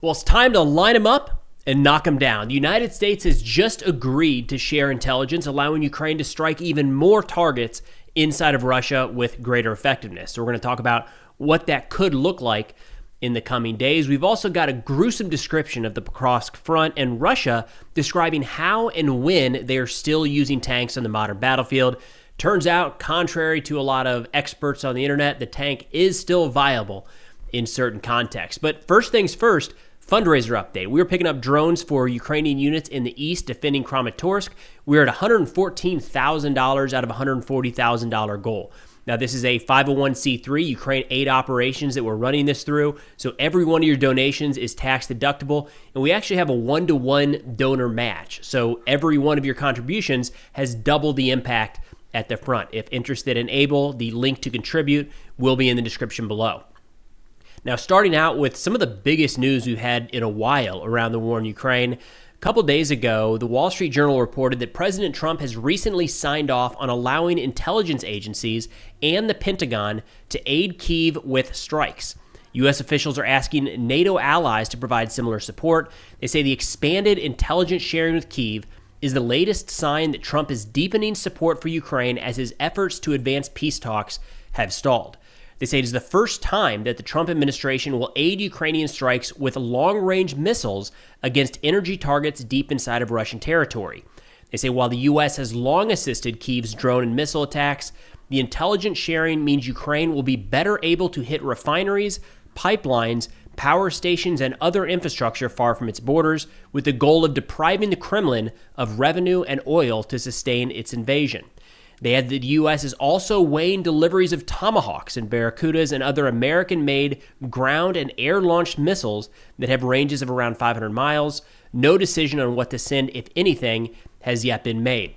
Well, it's time to line them up and knock them down. The United States has just agreed to share intelligence, allowing Ukraine to strike even more targets inside of Russia with greater effectiveness. So we're going to talk about what that could look like in the coming days. We've also got a gruesome description of the Pokrovsk front and Russia describing how and when they are still using tanks on the modern battlefield. Turns out, contrary to a lot of experts on the internet, the tank is still viable in certain contexts. But first things first, fundraiser update. We were picking up drones for Ukrainian units in the east defending Kramatorsk. We're at $114,000 out of a $140,000 goal. Now, this is a 501c3 Ukraine aid operations that we're running this through. So every one of your donations is tax deductible. And we actually have a 1-to-1 donor match. So every one of your contributions has double the impact at the front. If interested and able, the link to contribute will be in the description below. Now, starting out with some of the biggest news we've had in a while around the war in Ukraine. A couple days ago, the Wall Street Journal reported that President Trump has recently signed off on allowing intelligence agencies and the Pentagon to aid Kyiv with strikes. U.S. officials are asking NATO allies to provide similar support. They say the expanded intelligence sharing with Kyiv is the latest sign that Trump is deepening support for Ukraine as his efforts to advance peace talks have stalled. They say it is the first time that the Trump administration will aid Ukrainian strikes with long-range missiles against energy targets deep inside of Russian territory. They say while the U.S. has long assisted Kyiv's drone and missile attacks, the intelligence sharing means Ukraine will be better able to hit refineries, pipelines, power stations, and other infrastructure far from its borders, with the goal of depriving the Kremlin of revenue and oil to sustain its invasion. They add that the U.S. is also weighing deliveries of Tomahawks and Barracudas and other American-made ground and air-launched missiles that have ranges of around 500 miles. No decision on what to send, if anything, has yet been made.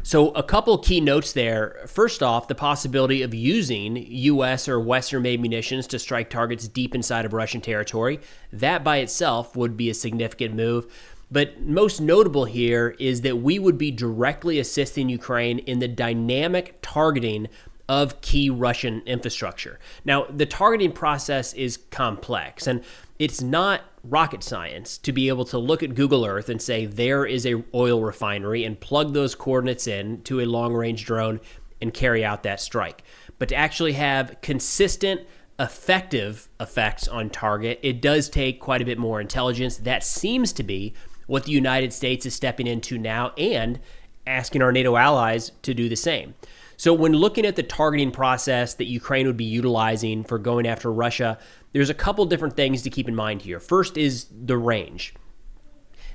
So a couple key notes there. First off, the possibility of using U.S. or Western-made munitions to strike targets deep inside of Russian territory. That by itself would be a significant move. But most notable here is that we would be directly assisting Ukraine in the dynamic targeting of key Russian infrastructure. Now, the targeting process is complex, and it's not rocket science to be able to look at Google Earth and say there is a oil refinery and plug those coordinates in to a long-range drone and carry out that strike. But to actually have consistent, effective effects on target, it does take quite a bit more intelligence. That seems to be what the United States is stepping into now and asking our NATO allies to do the same. So when looking at the targeting process that Ukraine would be utilizing for going after Russia, there's a couple different things to keep in mind here. First is the range.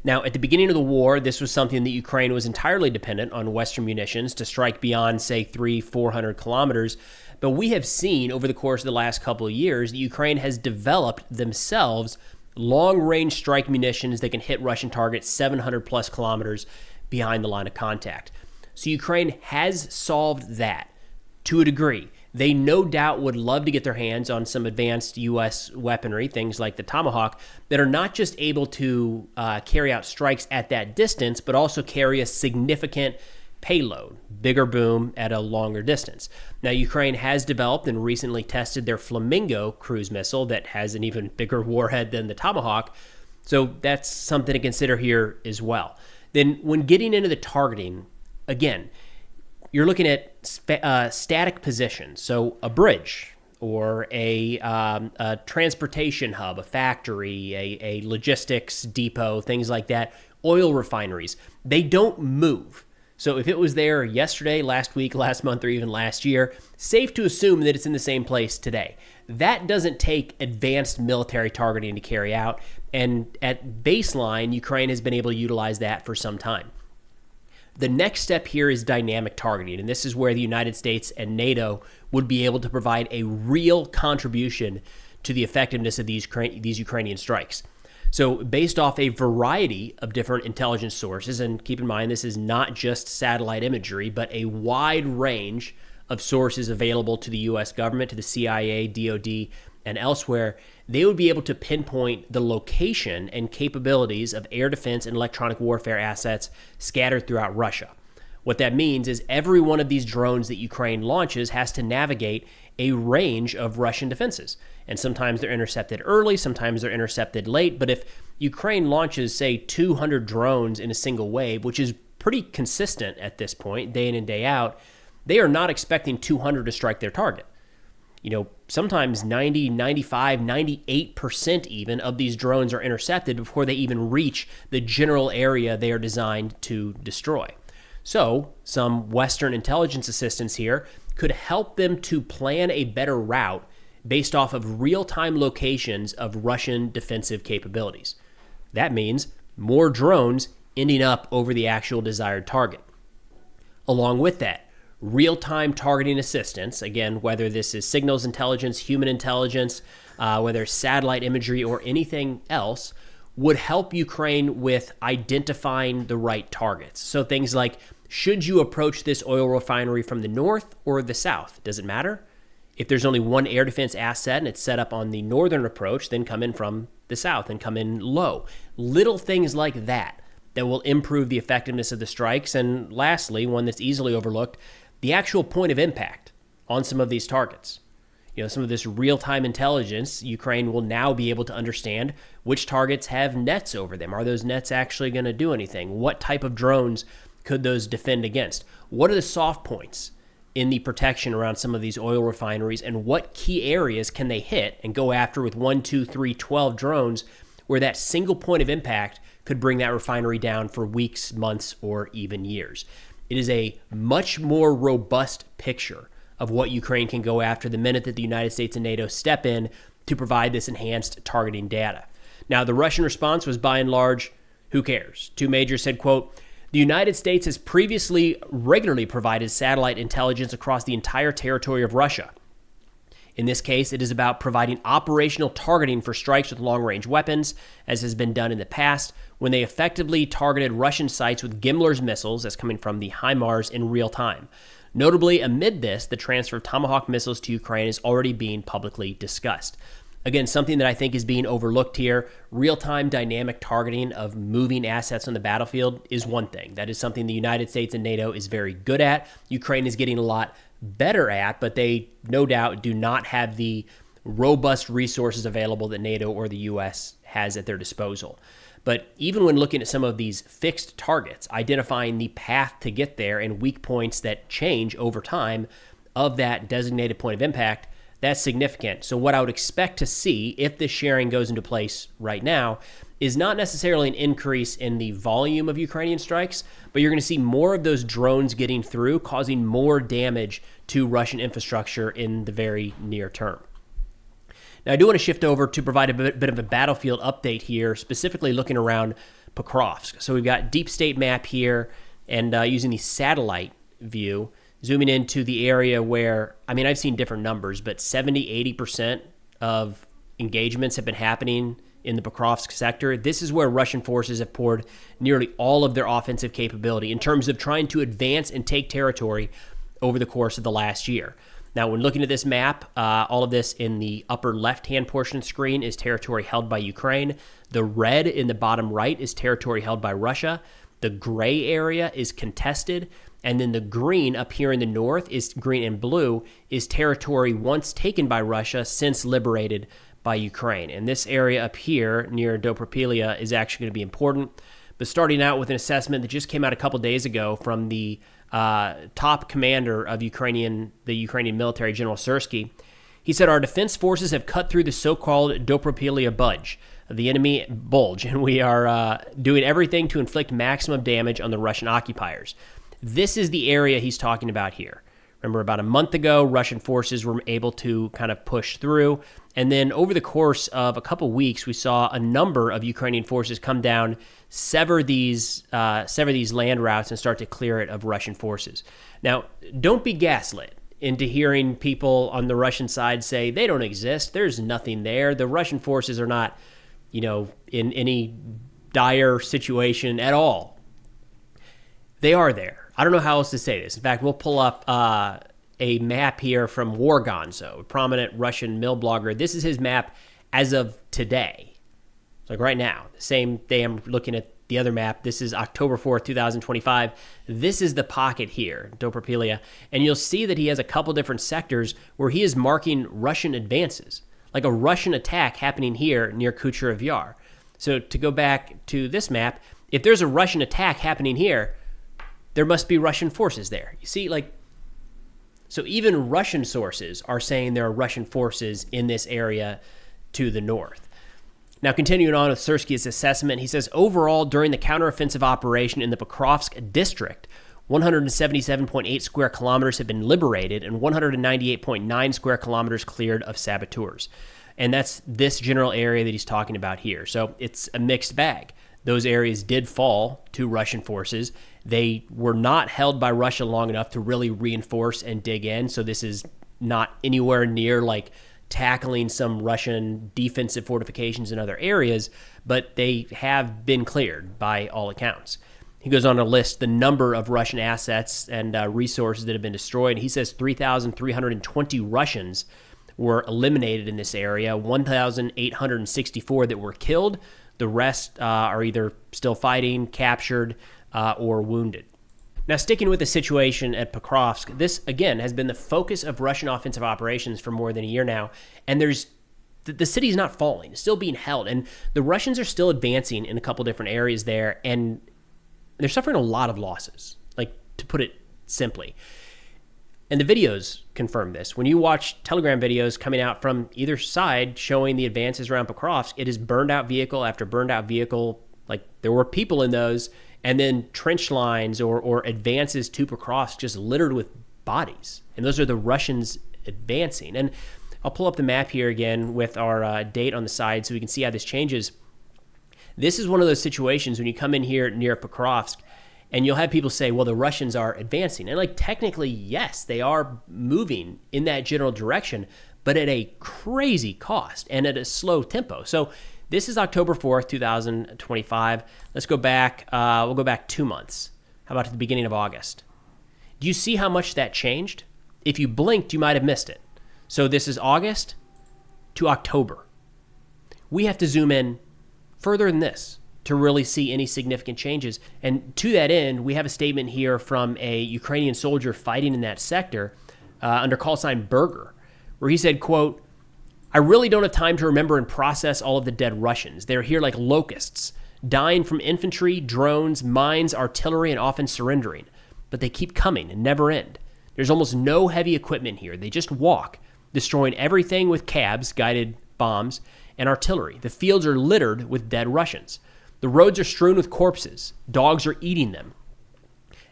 Now, at the beginning of the war, this was something that Ukraine was entirely dependent on Western munitions to strike beyond, say, 300-400 kilometers. But we have seen over the course of the last couple of years that Ukraine has developed themselves long-range strike munitions that can hit Russian targets 700-plus kilometers behind the line of contact. So Ukraine has solved that to a degree. They no doubt would love to get their hands on some advanced U.S. weaponry, things like the Tomahawk, that are not just able to carry out strikes at that distance, but also carry a significant payload, bigger boom at a longer distance. Now, Ukraine has developed and recently tested their Flamingo cruise missile that has an even bigger warhead than the Tomahawk, so that's something to consider here as well. Then when getting into the targeting, again, you're looking at static positions, so a bridge or a transportation hub, a factory, a logistics depot, things like that, oil refineries. They don't move. So if it was there yesterday, last week, last month, or even last year, safe to assume that it's in the same place today. That doesn't take advanced military targeting to carry out, and at baseline, Ukraine has been able to utilize that for some time. The next step here is dynamic targeting, and this is where the United States and NATO would be able to provide a real contribution to the effectiveness of these Ukrainian strikes. So based off a variety of different intelligence sources, and keep in mind this is not just satellite imagery, but a wide range of sources available to the U.S. government, to the CIA, DOD, and elsewhere, they would be able to pinpoint the location and capabilities of air defense and electronic warfare assets scattered throughout Russia. What that means is every one of these drones that Ukraine launches has to navigate a range of Russian defenses. And sometimes they're intercepted early, sometimes they're intercepted late. But if Ukraine launches, say, 200 drones in a single wave, which is pretty consistent at this point, day in and day out, they are not expecting 200 to strike their target. Sometimes 90, 95, 98% even of these drones are intercepted before they even reach the general area they are designed to destroy. So some Western intelligence assistance here could help them to plan a better route based off of real-time locations of Russian defensive capabilities. That means more drones ending up over the actual desired target. Along with that, real-time targeting assistance, again, whether this is signals intelligence, human intelligence, whether it's satellite imagery or anything else, would help Ukraine with identifying the right targets. So things like, should you approach this oil refinery from the north or the south? Does it matter? If there's only one air defense asset and it's set up on the northern approach, then come in from the south and come in low. Little things like that will improve the effectiveness of the strikes. And lastly, one that's easily overlooked, the actual point of impact on some of these targets. Some of this real-time intelligence, Ukraine will now be able to understand which targets have nets over them. Are those nets actually going to do anything? What type of drones could those defend against? What are the soft points in the protection around some of these oil refineries, and what key areas can they hit and go after with 1, 2, 3, 12 drones where that single point of impact could bring that refinery down for weeks, months, or even years. It is a much more robust picture of what Ukraine can go after the minute that the United States and NATO step in to provide this enhanced targeting data. Now, the Russian response was by and large, who cares? Two majors said, quote, "The United States has previously regularly provided satellite intelligence across the entire territory of Russia. In this case, it is about providing operational targeting for strikes with long-range weapons, as has been done in the past, when they effectively targeted Russian sites with Gimler's missiles, that's coming from the HIMARS, in real time. Notably, amid this, the transfer of Tomahawk missiles to Ukraine is already being publicly discussed." Again, something that I think is being overlooked here, real-time dynamic targeting of moving assets on the battlefield is one thing. That is something the United States and NATO is very good at. Ukraine is getting a lot better at, but they no doubt do not have the robust resources available that NATO or the U.S. has at their disposal. But even when looking at some of these fixed targets, identifying the path to get there and weak points that change over time of that designated point of impact, that's significant. So what I would expect to see if this sharing goes into place right now is not necessarily an increase in the volume of Ukrainian strikes, but you're going to see more of those drones getting through, causing more damage to Russian infrastructure in the very near term. Now, I do want to shift over to provide a bit of a battlefield update here, specifically looking around Pokrovsk. So we've got deep state map here, and using the satellite view, zooming into the area where, I've seen different numbers, but 70, 80% of engagements have been happening in the Pokrovsk sector. This is where Russian forces have poured nearly all of their offensive capability in terms of trying to advance and take territory over the course of the last year. Now, when looking at this map, all of this in the upper left-hand portion of the screen is territory held by Ukraine. The red in the bottom right is territory held by Russia. The gray area is contested. And then the green up here in the north is green and blue is territory once taken by Russia, since liberated by Ukraine. And this area up here near Dobropilia is actually going to be important. But starting out with an assessment that just came out a couple days ago from the top commander of the Ukrainian military, General Syrskyi, he said, "Our defense forces have cut through the so-called Dobropilia budge, the enemy bulge, and we are doing everything to inflict maximum damage on the Russian occupiers." This is the area he's talking about here. Remember, about a month ago, Russian forces were able to kind of push through. And then over the course of a couple weeks, we saw a number of Ukrainian forces come down, sever these land routes, and start to clear it of Russian forces. Now, don't be gaslit into hearing people on the Russian side say they don't exist. There's nothing there. The Russian forces are not, in any dire situation at all. They are there. I don't know how else to say this. In fact, we'll pull up a map here from Wargonzo, a prominent Russian mill blogger. This is his map as of today. It's like right now, the same day I'm looking at the other map, this is October 4th, 2025. This is the pocket here, Dobropilia. And you'll see that he has a couple different sectors where he is marking Russian advances, like a Russian attack happening here near Kucherov Yar. So to go back to this map, if there's a Russian attack happening here, there must be Russian forces there. You see, so even Russian sources are saying there are Russian forces in this area to the north. Now, continuing on with Sirski's assessment, he says, overall, during the counteroffensive operation in the Pokrovsk district, 177.8 square kilometers have been liberated and 198.9 square kilometers cleared of saboteurs. And that's this general area that he's talking about here. So it's a mixed bag. Those areas did fall to Russian forces. They were not held by Russia long enough to really reinforce and dig in. So this is not anywhere near tackling some Russian defensive fortifications in other areas, but they have been cleared by all accounts. He goes on to list the number of Russian assets and resources that have been destroyed. He says 3,320 Russians were eliminated in this area, 1,864 that were killed. The rest are either still fighting, captured, or wounded. Now, sticking with the situation at Pokrovsk, this, again, has been the focus of Russian offensive operations for more than a year now, and the city is not falling. It's still being held, and the Russians are still advancing in a couple different areas there, and they're suffering a lot of losses, to put it simply. And the videos confirm this. When you watch Telegram videos coming out from either side showing the advances around Pokrovsk, it is burned out vehicle after burned out vehicle. There were people in those, and then trench lines or advances to Pokrovsk just littered with bodies. And those are the Russians advancing. And I'll pull up the map here again with our date on the side so we can see how this changes. This is one of those situations when you come in here near Pokrovsk, and you'll have people say, well, the Russians are advancing. And technically, yes, they are moving in that general direction, but at a crazy cost and at a slow tempo. So this is October 4th, 2025. Let's go back. We'll go back 2 months. How about at the beginning of August? Do you see how much that changed? If you blinked, you might have missed it. So this is August to October. We have to zoom in further than this to really see any significant changes. And to that end, we have a statement here from a Ukrainian soldier fighting in that sector under call sign Berger, where he said, quote, I really don't have time to remember and process all of the dead Russians. They're here like locusts, dying from infantry, drones, mines, artillery, and often surrendering. But they keep coming and never end. There's almost no heavy equipment here. They just walk, destroying everything with cabs, guided bombs, and artillery. The fields are littered with dead Russians. The roads are strewn with corpses. Dogs are eating them.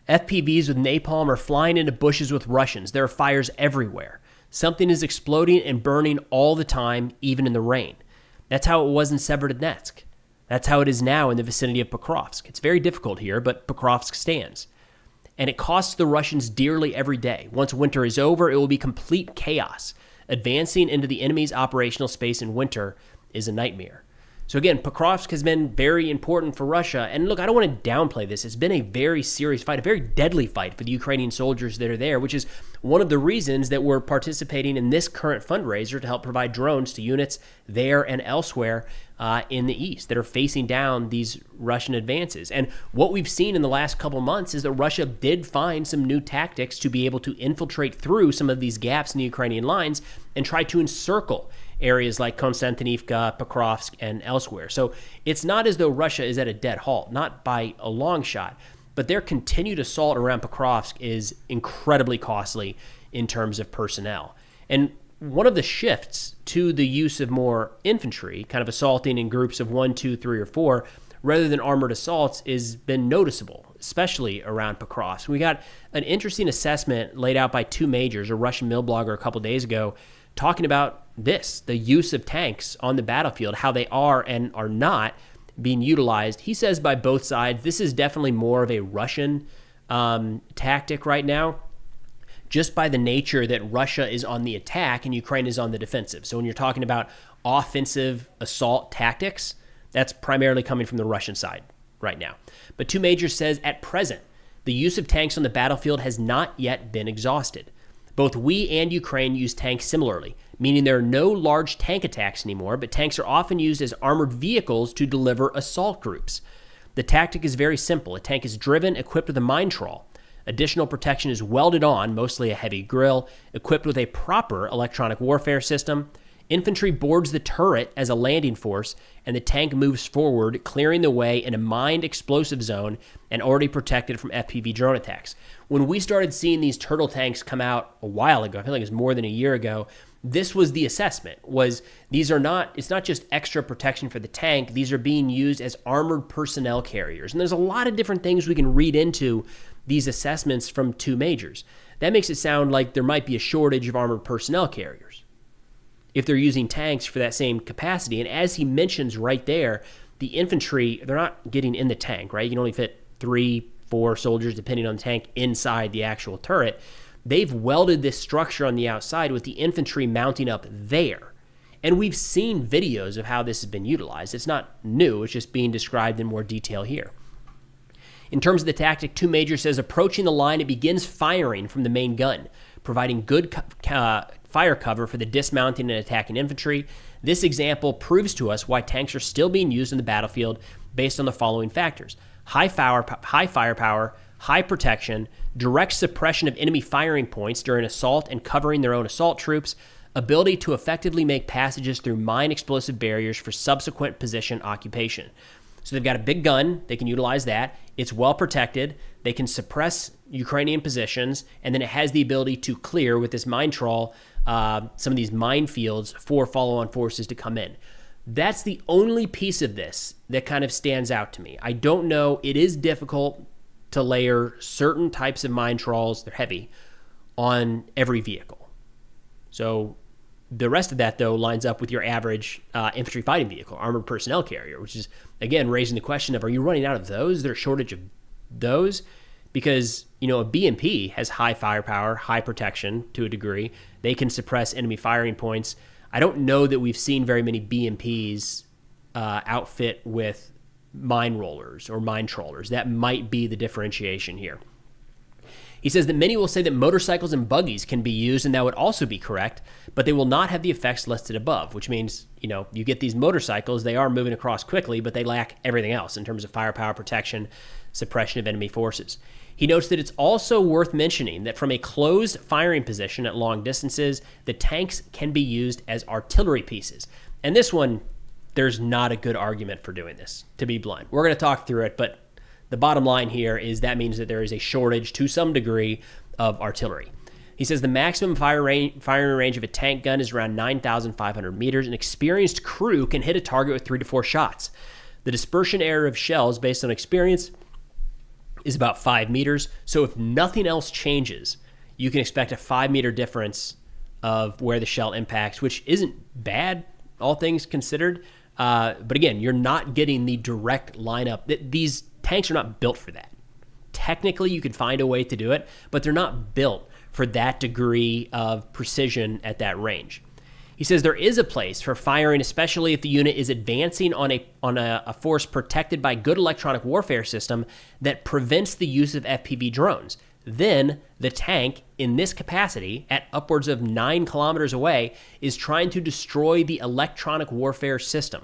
FPVs with napalm are flying into bushes with Russians. There are fires everywhere. Something is exploding and burning all the time, even in the rain. That's how it was in Severodonetsk. That's how it is now in the vicinity of Pokrovsk. It's very difficult here, but Pokrovsk stands. And it costs the Russians dearly every day. Once winter is over, it will be complete chaos. Advancing into the enemy's operational space in winter is a nightmare. So again, Pokrovsk has been very important for Russia. And look, I don't want to downplay this. It's been a very serious fight, a very deadly fight for the Ukrainian soldiers that are there, which is one of the reasons that we're participating in this current fundraiser to help provide drones to units there and elsewhere in the east that are facing down these Russian advances. And what we've seen in the last couple months is that Russia did find some new tactics to be able to infiltrate through some of these gaps in the Ukrainian lines and try to encircle areas like Konstantinivka, Pokrovsk, and elsewhere. So it's not as though Russia is at a dead halt, not by a long shot, but their continued assault around Pokrovsk is incredibly costly in terms of personnel. And one of the shifts to the use of more infantry, kind of assaulting in groups of 1, 2, 3, or 4, rather than armored assaults, has been noticeable, especially around Pokrovsk. We got an interesting assessment laid out by two majors, a Russian mill blogger a couple days ago, talking about this, the use of tanks on the battlefield, how they are and are not being utilized. He says by both sides, this is definitely more of a Russian tactic right now, just by the nature that Russia is on the attack and Ukraine is on the defensive. So when you're talking about offensive assault tactics, that's primarily coming from the Russian side right now. But two majors says at present, the use of tanks on the battlefield has not yet been exhausted. Both we and Ukraine use tanks similarly, meaning there are no large tank attacks anymore, but tanks are often used as armored vehicles to deliver assault groups. The tactic is very simple. A tank is driven, equipped with a mine trawl. Additional protection is welded on, mostly a heavy grill, equipped with a proper electronic warfare system. Infantry boards the turret as a landing force, and the tank moves forward, clearing the way in a mined explosive zone and already protected from FPV drone attacks. When we started seeing these turtle tanks come out a while ago, I feel like it was more than a year ago, this was the assessment, was it's not just extra protection for the tank, these are being used as armored personnel carriers. And there's a lot of different things we can read into these assessments from two majors. That makes it sound like there might be a shortage of armored personnel carriers if they're using tanks for that same capacity. And as he mentions right there, the infantry, they're not getting in the tank, right? You can only fit 3-4 soldiers, depending on the tank, inside the actual turret. They've welded this structure on the outside with the infantry mounting up there. And we've seen videos of how this has been utilized. It's not new, it's just being described in more detail here. In terms of the tactic, 2 Major says, approaching the line, it begins firing from the main gun, providing good fire cover for the dismounting and attacking infantry. This example proves to us why tanks are still being used in the battlefield based on the following factors: high firepower, high protection, direct suppression of enemy firing points during assault and covering their own assault troops, ability to effectively make passages through mine explosive barriers for subsequent position occupation. So they've got a big gun, they can utilize that, it's well protected, they can suppress Ukrainian positions, and then it has the ability to clear with this mine trawl some of these minefields for follow-on forces to come in. That's the only piece of this that kind of stands out to me. I don't know, it is difficult to layer certain types of mine trawls, they're heavy, on every vehicle. So the rest of that, though, lines up with your average infantry fighting vehicle, armored personnel carrier, which is, again, raising the question of, are you running out of those? Is there a shortage of those? Because, a BMP has high firepower, high protection to a degree. They can suppress enemy firing points. I don't know that we've seen very many BMPs outfit with mine rollers or mine trawlers. That might be the differentiation here. He says that many will say that motorcycles and buggies can be used, and that would also be correct, but they will not have the effects listed above, which means, you get these motorcycles, they are moving across quickly, but they lack everything else in terms of firepower, protection, suppression of enemy forces. He notes that it's also worth mentioning that from a closed firing position at long distances, the tanks can be used as artillery pieces. And this one, there's not a good argument for doing this, to be blunt. We're going to talk through it, but the bottom line here is that means that there is a shortage to some degree of artillery. He says the maximum firing range of a tank gun is around 9,500 meters. An experienced crew can hit a target with 3 to 4 shots. The dispersion error of shells based on experience is about 5 meters. So if nothing else changes, you can expect a 5-meter difference of where the shell impacts, which isn't bad, all things considered. But again, you're not getting the direct lineup. These tanks are not built for that. Technically, you could find a way to do it, but they're not built for that degree of precision at that range. He says there is a place for firing, especially if the unit is advancing on a force protected by good electronic warfare system that prevents the use of FPV drones. Then the tank, in this capacity, at upwards of 9 kilometers away, is trying to destroy the electronic warfare system,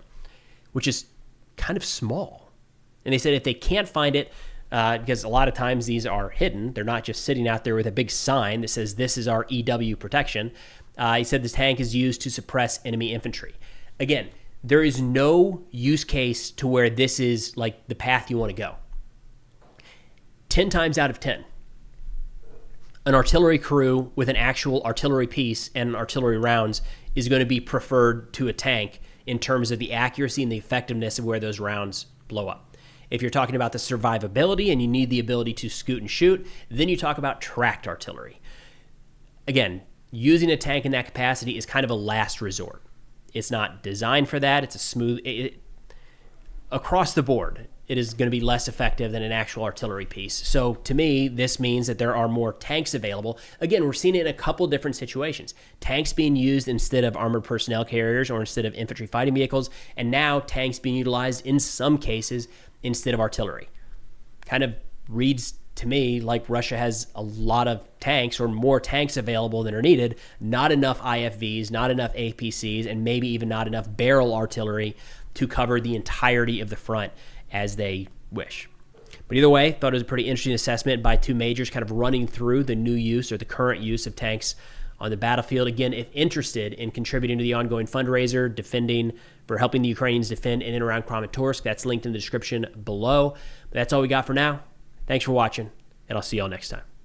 which is kind of small. And they said if they can't find it, because a lot of times these are hidden, they're not just sitting out there with a big sign that says this is our EW protection. He said this tank is used to suppress enemy infantry. Again, there is no use case to where this is like the path you want to go. 10 times out of 10, an artillery crew with an actual artillery piece and artillery rounds is going to be preferred to a tank in terms of the accuracy and the effectiveness of where those rounds blow up. If you're talking about the survivability and you need the ability to scoot and shoot, then you talk about tracked artillery. Again, using a tank in that capacity is kind of a last resort. It's not designed for that. It's a smooth... across the board, it is going to be less effective than an actual artillery piece. So to me, this means that there are more tanks available. Again, we're seeing it in a couple different situations. Tanks being used instead of armored personnel carriers or instead of infantry fighting vehicles, and now tanks being utilized in some cases instead of artillery. Kind of reads to me like Russia has a lot of tanks or more tanks available than are needed, not enough IFVs, not enough APCs, and maybe even not enough barrel artillery to cover the entirety of the front as they wish. But either way, thought it was a pretty interesting assessment by two majors kind of running through the new use or the current use of tanks on the battlefield. Again, if interested in contributing to the ongoing fundraiser, for helping the Ukrainians defend in and around Kramatorsk, that's linked in the description below. But that's all we got for now. Thanks for watching, and I'll see y'all next time.